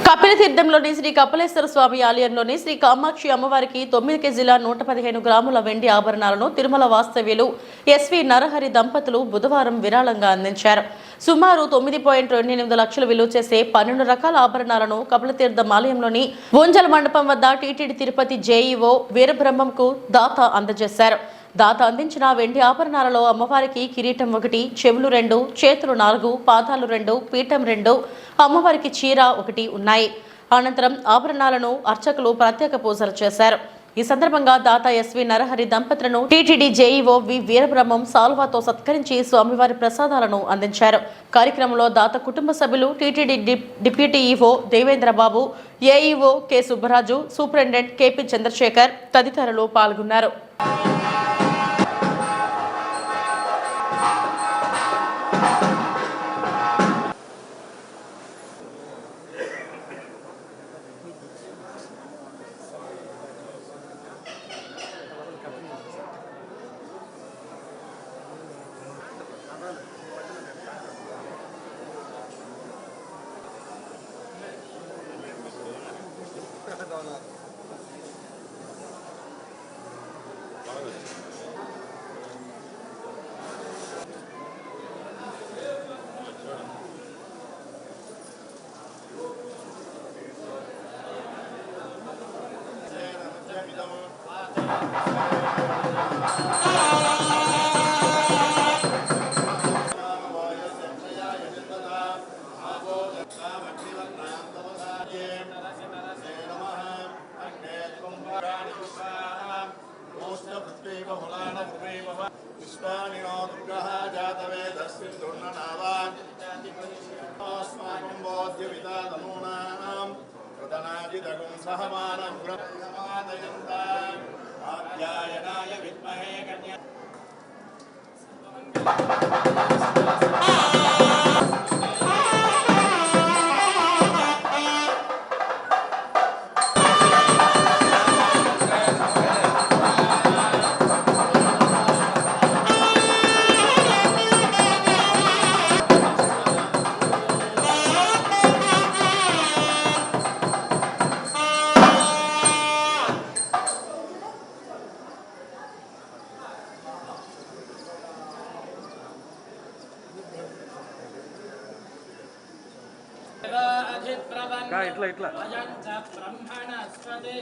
కపిలతీర్థంలోని శ్రీ కపిలేశ్వర స్వామి ఆలయంలోని శ్రీ కామాక్షి అమ్మవారికి 9 కేజీల 115 గ్రాముల వెండి ఆభరణాలను తిరుమల వాస్తవ్యులు ఎస్వి నరహరి దంపతులు బుధవారం విరాళంగా అందించారు. సుమారు 9.28 లక్షలు విలువ చేసే 12 రకాల ఆభరణాలను కపిలతీర్థం ఆలయంలోని ఓంజల్ మండపం వద్ద టీటీడీ తిరుపతి జేఈఓ వీరబ్రహ్మంకు దాత అందజేశారు. దాత అందించిన వెండి ఆభరణాలలో అమ్మవారికి కిరీటం 1, చెవులు 2, చేతులు 4, పాదాలు 2, పీఠం 2, అమ్మవారికి చీర 1 ఉన్నాయి. అనంతరం ఆభరణాలను అర్చకులు ప్రత్యేక పూజలు చేశారు. ఈ సందర్భంగా దాత ఎస్వి నరహరి దంపతులను టీటీడీ జేఈఓ వి వీరబ్రహ్మం సాల్వాతో సత్కరించి స్వామివారి ప్రసాదాలను అందించారు. కార్యక్రమంలో దాత కుటుంబ సభ్యులు, TTD deputy EO Devendrababu, AEO K Subbaraju, superintendent KP Chandrasekhar తదితరులు పాల్గొన్నారు. ఇట్లా స్వామి